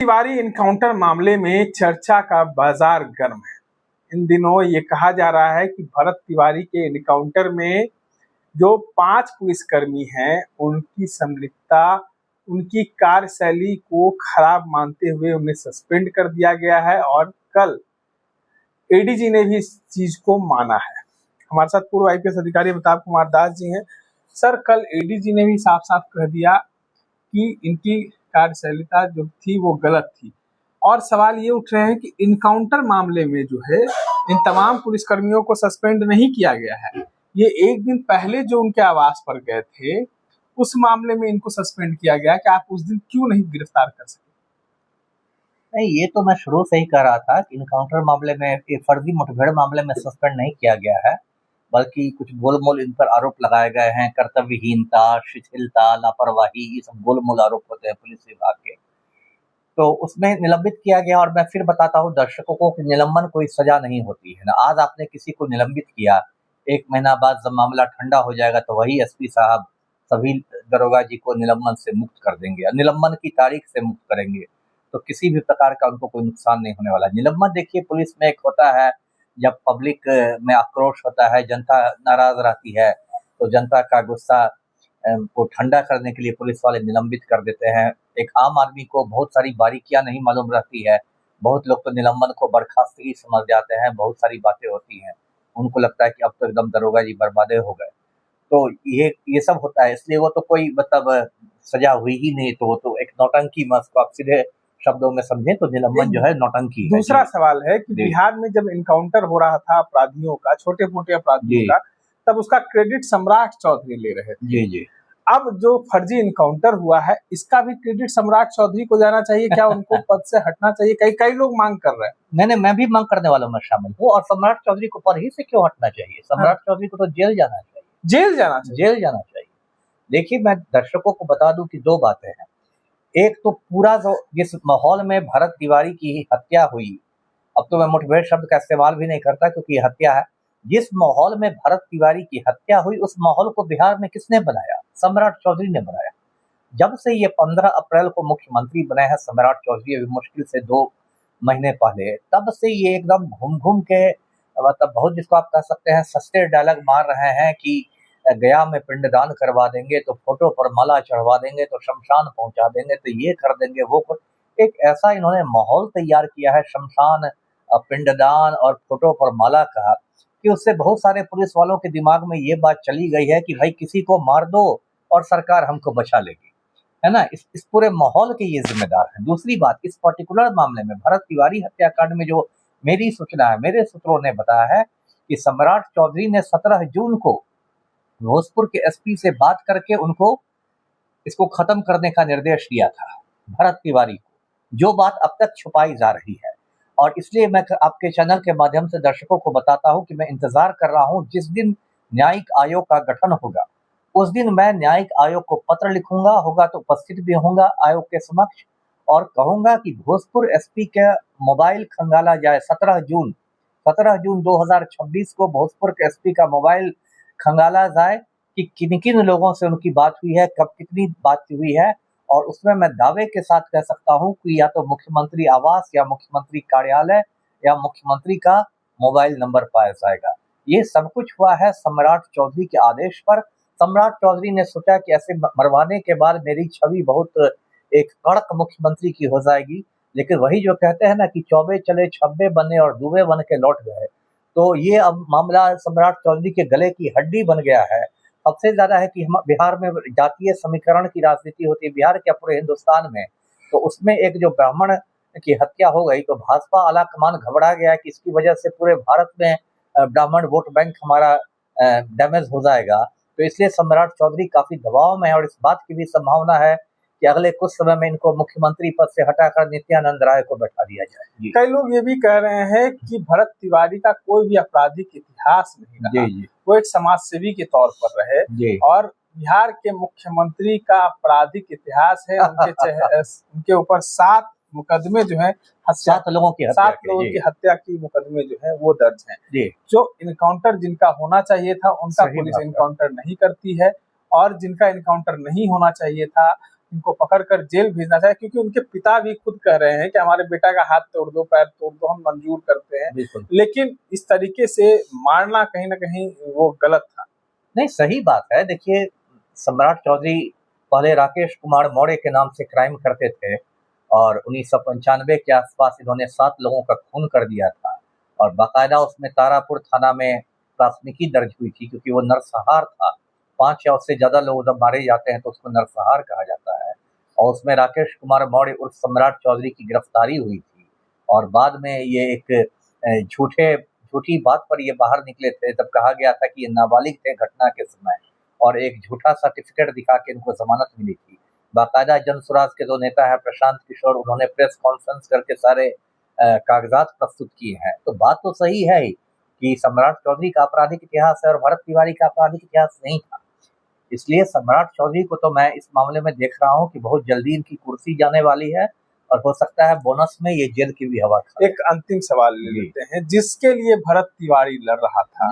Tiwari encounter मामले में चर्चा का बाजार गर्म है। इन दिनों ये कहा जा रहा है कि भरत तिवारी के इनकाउंटर में जो 5 पुलिसकर्मी हैं, उनकी संलिप्तता, उनकी कार्यशैली को खराब मानते हुए उन्हें सस्पेंड कर दिया गया है और कल एडीजी ने भी इस चीज को माना है। हमारे साथ पूर्व आईपीएस अधिकारी अमिताभ कुमार दास जी हैं। सर, कल एडीजी ने भी साफ साफ कह दिया कि इनकी कार्यशैलिता जो थी वो गलत थी और सवाल ये उठ रहे हैं कि इनकाउंटर मामले में जो है इन तमाम पुलिसकर्मियों को सस्पेंड नहीं किया गया है। ये एक दिन पहले जो उनके आवास पर गए थे उस मामले में इनको सस्पेंड किया गया कि आप उस दिन क्यों नहीं गिरफ्तार कर सके? नहीं, ये तो मैं शुरू से ही कह रहा था कि इनकाउंटर मामले में, फर्जी मुठभेड़ मामले में सस्पेंड नहीं किया गया है, बल्कि कुछ गोलमोल इन पर आरोप लगाए गए हैं। कर्तव्यहीनता, शिथिलता, लापरवाही, ये सब गोलमोल आरोप होते हैं पुलिस विभाग के, तो उसमें निलंबित किया गया। और मैं फिर बताता हूँ दर्शकों को कि निलंबन कोई सजा नहीं होती है ना। आज आपने किसी को निलंबित किया, 1 महीना बाद जब मामला ठंडा हो जाएगा तो वही एसपी साहब सभी दरोगा जी को निलंबन से मुक्त कर देंगे, निलंबन की तारीख से मुक्त करेंगे, तो किसी भी प्रकार का उनको कोई नुकसान नहीं होने वाला। निलंबन देखिए पुलिस में एक होता है, जब पब्लिक में आक्रोश होता है, जनता नाराज रहती है, तो जनता का गुस्सा को ठंडा करने के लिए पुलिस वाले निलंबित कर देते हैं। एक आम आदमी को बहुत सारी बारीकियां नहीं मालूम रहती है, बहुत लोग तो निलंबन को बर्खास्तगी समझ जाते हैं, बहुत सारी बातें होती हैं, उनको लगता है कि अब तो एकदम दरोगा जी बर्बादे हो गए, तो ये सब होता है। इसलिए वो तो कोई मतलब सजा हुई ही नहीं, तो वो तो एक नौटंकी, मस्को आप सीधे शब्दों में समझें तो निलंबन जो है नौटंकी है। दूसरा सवाल है कि बिहार में जब इनकाउंटर हो रहा था अपराधियों का, छोटे मोटे अपराधियों का, तब उसका क्रेडिट सम्राट चौधरी ले रहे थे। जी जी। अब जो फर्जी इनकाउंटर हुआ है इसका भी क्रेडिट सम्राट चौधरी को जाना चाहिए क्या? उनको पद से हटना चाहिए? कई लोग मांग कर रहे हैं। नहीं, मैं भी मांग करने वालों में शामिल हूँ। और सम्राट चौधरी को पद ही से क्यों हटना चाहिए? सम्राट चौधरी को तो जेल जाना चाहिए। जेल जाना चाहिए। देखिए, मैं दर्शकों को बता दूं कि 2 बातें हैं। एक तो पूरा जो जिस माहौल में भरत तिवारी की हत्या हुई, अब तो मैं मुठभेड़ शब्द का इस्तेमाल भी नहीं करता क्योंकि ये हत्या है। जिस माहौल में भरत तिवारी की हत्या हुई, उस माहौल को बिहार में किसने बनाया? सम्राट चौधरी ने बनाया। जब से ये 15 अप्रैल को मुख्यमंत्री बने हैं सम्राट चौधरी, अभी मुश्किल से 2 महीने पहले, तब से ये एकदम घूम के, मतलब बहुत, जिसको आप कह सकते हैं सस्ते डायलॉग मार रहे हैं कि गया में पिंडदान करवा देंगे, तो फोटो पर माला चढ़वा देंगे, तो शमशान पहुंचा देंगे, तो ये कर देंगे, वो कर। एक ऐसा इन्होंने माहौल तैयार किया है शमशान, पिंडदान और फोटो पर माला का, कि उससे बहुत सारे पुलिस वालों के दिमाग में ये बात चली गई है कि भाई किसी को मार दो और सरकार हमको बचा लेगी, है ना। इस पूरे माहौल के ये जिम्मेदार है। दूसरी बात, इस पर्टिकुलर मामले में भरत तिवारी हत्याकांड में जो मेरी सूचना है, मेरे सूत्रों ने बताया है कि सम्राट चौधरी ने 17 जून को भोजपुर के एसपी से बात करके उनको इसको खत्म करने का निर्देश दिया था भरत तिवारी को, जो बात अब तक छुपाई जा रही है। और इसलिए मैं आपके चैनल के माध्यम से दर्शकों को बताता हूं कि मैं इंतजार कर रहा हूं, जिस दिन न्यायिक आयोग का गठन होगा उस दिन मैं न्यायिक आयोग को पत्र लिखूंगा, होगा तो उपस्थित भी होऊंगा आयोग के समक्ष, और कहूंगा कि भोजपुर एसपी का मोबाइल खंगाला जाए। 17 जून 2026 को भोजपुर के एसपी का मोबाइल खंगाला जाए कि किन किन लोगों से उनकी बात हुई है, कब कितनी बात हुई है, और उसमें मैं दावे के साथ कह सकता हूं कि या तो मुख्यमंत्री आवास या मुख्यमंत्री कार्यालय या मुख्यमंत्री का मोबाइल नंबर पाया जाएगा। ये सब कुछ हुआ है सम्राट चौधरी के आदेश पर। सम्राट चौधरी ने सोचा कि ऐसे मरवाने के बाद मेरी छवि बहुत एक कड़क मुख्यमंत्री की हो जाएगी, लेकिन वही जो कहते हैं ना कि चौबे चले छब्बे बने और दुबे बन के लौट गए, तो ये अब मामला सम्राट चौधरी के गले की हड्डी बन गया है। सबसे ज्यादा है कि हम बिहार में जातीय समीकरण की राजनीति होती है, बिहार के पूरे हिंदुस्तान में, तो उसमें एक जो ब्राह्मण की हत्या हो गई तो भाजपा आला कमान घबरा गया कि इसकी वजह से पूरे भारत में ब्राह्मण वोट बैंक हमारा डैमेज हो जाएगा, तो इसलिए सम्राट चौधरी काफी दबाव में है। और इस बात की भी संभावना है कि अगले कुछ समय में इनको मुख्यमंत्री पद से हटाकर नित्यानंद राय को बैठा दिया जाए। कई लोग ये भी कह रहे हैं कि भरत तिवारी का कोई भी आपराधिक इतिहास नहीं रहा, वो एक समाज सेवी के तौर पर रहे, और बिहार के मुख्यमंत्री का आपराधिक इतिहास है। उनके ऊपर 7 मुकदमे जो है, 7 लोगों की हत्या की मुकदमे जो है वो दर्ज हैं। जो इनकाउंटर जिनका होना चाहिए था उनका पुलिस इनकाउंटर नहीं करती है, और जिनका इनकाउंटर नहीं होना चाहिए था इनको पकड़कर जेल भेजना चाहिए, क्योंकि उनके पिता भी खुद कह रहे हैं कि हमारे बेटा का हाथ तोड़ दो, पैर तोड़ दो, हम मंजूर करते हैं। लेकिन इस तरीके से मारना कहीं ना कहीं वो गलत था। नहीं, सही बात है। देखिए, सम्राट चौधरी पहले राकेश कुमार मौर्य के नाम से क्राइम करते थे और 1995 के आसपास इन्होंने 7 लोगों का खून कर दिया था और बाकायदा उसमें तारापुर थाना में प्राथमिकी दर्ज हुई थी, क्योंकि वो नरसंहार था। 5 या उससे ज़्यादा लोग जब मारे जाते हैं तो उसको नरसंहार कहा जाता है और उसमें राकेश कुमार मौर्य उर्फ सम्राट चौधरी की गिरफ्तारी हुई थी और बाद में ये एक झूठी बात पर ये बाहर निकले थे। तब कहा गया था कि ये नाबालिग थे घटना के समय और एक झूठा सर्टिफिकेट दिखा के इनको जमानत मिली थी। बाकायदा जनसुराज के जो नेता है प्रशांत किशोर, उन्होंने प्रेस कॉन्फ्रेंस करके सारे कागजात प्रस्तुत किए हैं। तो बात तो सही है ही कि सम्राट चौधरी का आपराधिक इतिहास है और भरत तिवारी का आपराधिक इतिहास नहीं था। इसलिए सम्राट चौधरी को तो मैं इस मामले में देख रहा हूँ कि बहुत जल्दी इनकी कुर्सी जाने वाली है और हो सकता है बोनस में ये जेल की भी हवा खा। एक अंतिम सवाल ले लेते हैं, जिसके लिए भरत तिवारी लड़ रहा था,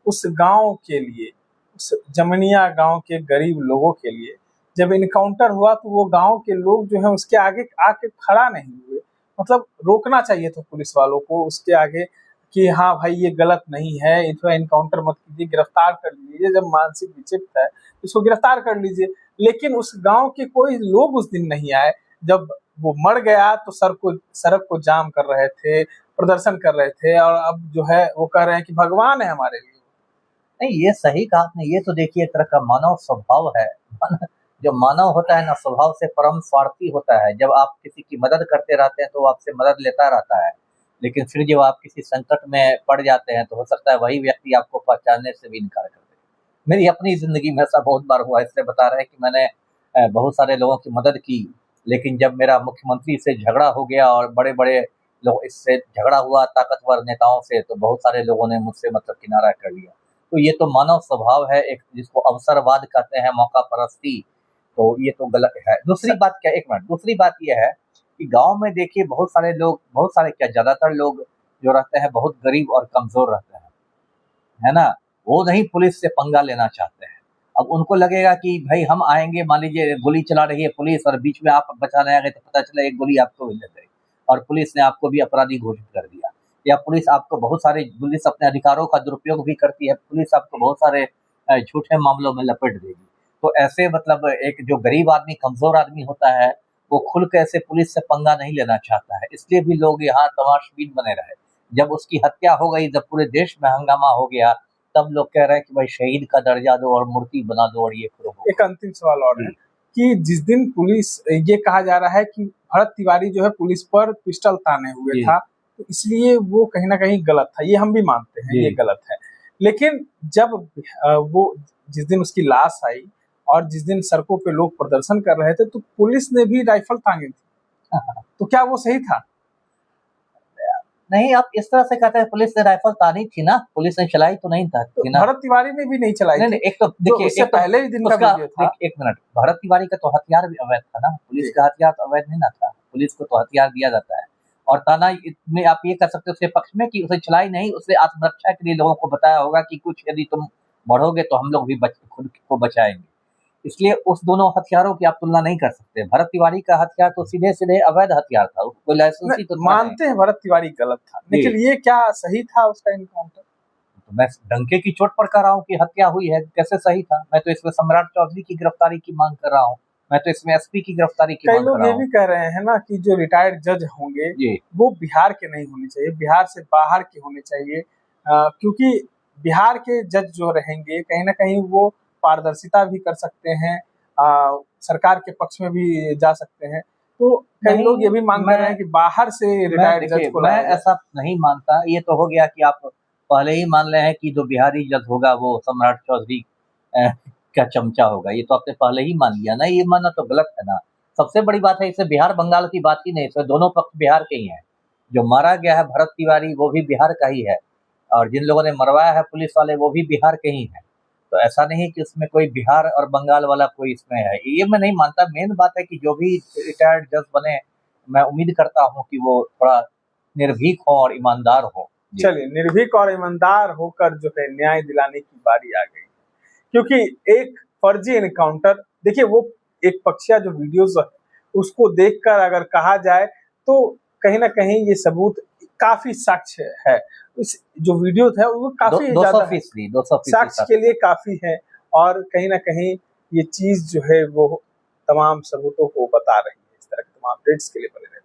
उस गांव के लिए, उस जमनिया गांव के गरीब लोगों के लिए जब इनकाउंटर हुआ तो वो गांव के लोग जो है उसके आगे आके खड़ा नहीं हुए। मतलब रोकना चाहिए था पुलिस वालों को उसके आगे कि हाँ भाई ये गलत नहीं है, इतना इनकाउंटर मत कीजिए, गिरफ्तार कर लीजिए, जब मानसिक विक्षिप्त है इसको गिरफ्तार कर लीजिए। लेकिन उस गांव के कोई लोग उस दिन नहीं आए। जब वो मर गया तो सड़क को जाम कर रहे थे, प्रदर्शन कर रहे थे और अब जो है वो कह रहे हैं कि भगवान है हमारे लिए। नहीं, ये सही कहा आपने। ये तो देखिए एक तरह का मानव स्वभाव है। जो मानव होता है ना, स्वभाव से परम स्वार्थी होता है। जब आप किसी की मदद करते रहते हैं तो वो आपसे मदद लेता रहता है, लेकिन फिर जब आप किसी संकट में पड़ जाते हैं तो हो सकता है वही व्यक्ति आपको पहचानने से भी इनकार कर दे। मेरी अपनी जिंदगी में ऐसा बहुत बार हुआ। इसलिए बता रहे हैं कि मैंने बहुत सारे लोगों की मदद की, लेकिन जब मेरा मुख्यमंत्री से झगड़ा हो गया और बड़े बड़े लोग इससे झगड़ा हुआ ताकतवर नेताओं से, तो बहुत सारे लोगों ने मुझसे मतलब किनारा कर लिया। तो ये तो मानव स्वभाव है, एक जिसको अवसरवाद कहते हैं, मौका परस्ती। तो ये तो गलत है। दूसरी बात क्या, एक मिनट, दूसरी बात ये है कि गांव में देखिए बहुत सारे क्या ज्यादातर लोग जो रहते हैं बहुत गरीब और कमजोर रहते हैं, है ना। वो नहीं पुलिस से पंगा लेना चाहते हैं। अब उनको लगेगा कि भाई हम आएंगे, मान लीजिए गोली चला रही है पुलिस और बीच में आप बचाने आ गए तो पता चला एक गोली आपको भी लग गई और पुलिस ने आपको भी अपराधी घोषित कर दिया। या पुलिस अपने अधिकारों का दुरुपयोग भी करती है, पुलिस आपको बहुत सारे झूठे मामलों में लपेट देगी। तो ऐसे मतलब एक जो गरीब आदमी, कमजोर आदमी होता है, वो खुल के ऐसे पुलिस से पंगा नहीं लेना चाहता है। इसलिए भी लोग यहाँ तमाशबीन बने रहे। जब उसकी हत्या हो गई, जब पूरे देश में हंगामा हो गया, तब लोग कह रहे हैं कि भाई शहीद का दर्जा दो और मूर्ति बना दो और ये करो। एक अंतिम सवाल और है कि जिस दिन पुलिस, ये कहा जा रहा है कि भरत तिवारी जो है पुलिस पर पिस्टल ताने हुए था, तो इसलिए वो कहीं ना कहीं गलत था। ये हम भी मानते हैं ये गलत है। लेकिन जब वो जिस दिन उसकी लाश आई और जिस दिन सड़कों पे लोग प्रदर्शन कर रहे थे तो पुलिस ने भी राइफल तांगे थी, तो क्या वो सही था? नहीं, आप इस तरह से कहते हैं पुलिस ने राइफल तानी थी ना, पुलिस ने चलाई तो नहीं था तो भरत तिवारी ने भी नहीं चलाई। नहीं, एक तो देखिए, उससे पहले ही दिन का वीडियो था। एक मिनट, भरत तिवारी का तो हथियार भी अवैध था ना, पुलिस का हथियार तो अवैध नहीं ना था। पुलिस को तो हथियार दिया जाता है और ताना में आप ये कर सकते हो उसके पक्ष में कि उसे चलाई नहीं, उसे आत्मरक्षा के लिए लोगों को बताया होगा कि कुछ यदि तुम बढ़ोगे तो हम लोग भी खुद को बचाएंगे। इसलिए उस दोनों हथियारों की आप तुलना नहीं कर सकते। भरत तिवारी का हथियार तो सीधे अवैध हथियार था, कोई लाइसेंस ही तो मानते हैं भरत तिवारी गलत था, लेकिन ये क्या सही था उसका इनकाउंटर? तो मैं डंके की चोट पर कह रहा हूँ कि हत्या हुई है, कैसे सही था? मैं तो इसमें सम्राट चौधरी की गिरफ्तारी की मांग कर रहा हूँ, मैं तो इसमें एसपी की गिरफ्तारी की मांग कर रहा हूँ। कई लोग ये भी कह रहे हैं ना कि जो रिटायर्ड जज होंगे वो बिहार के नहीं होने चाहिए, बिहार से बाहर के होने चाहिए, क्योंकि बिहार के जज जो रहेंगे कहीं ना कहीं वो पारदर्शिता भी कर सकते हैं, सरकार के पक्ष में भी जा सकते हैं। तो कई लोग ये भी मांग रहे हैं कि बाहर से रिटायर्ड जज को लाया। मैं ऐसा नहीं मानता। ये तो हो गया कि आप पहले ही मान रहे हैं कि जो बिहारी जज होगा वो सम्राट चौधरी का चमचा होगा। ये तो आपने पहले ही मान लिया ना, ये मानना तो गलत है ना। सबसे बड़ी बात है, इससे बिहार बंगाल की बात ही नहीं, इसमें दोनों पक्ष बिहार के ही हैं। जो मारा गया है भरत तिवारी वो भी बिहार का ही है और जिन लोगों ने मरवाया है पुलिस वाले वो भी बिहार के ही हैं। तो ऐसा नहीं कि उसमें कोई बिहार और बंगाल वाला कोई इसमें है, ये मैं नहीं मानता। मेन बात है कि जो भी रिटायर्ड जज बने, मैं उम्मीद करता हूँ कि वो थोड़ा निर्भीक हो और ईमानदार हो। चलिए, निर्भीक और ईमानदार होकर जो है न्याय दिलाने की बारी आ गई, क्योंकि एक फर्जी एनकाउंटर, देखिए वो एक पक्षिया जो वीडियोस है उसको देखकर अगर कहा जाए तो कहीं ना कहीं ये सबूत काफी साक्ष्य है। इस जो वीडियो है वो काफी ज्यादा साक्ष्य के लिए काफी है और कहीं ना कहीं ये चीज जो है वो तमाम सबूतों को बता रही है। इस तरह के तमाम अपडेट्स के लिए बने रहे।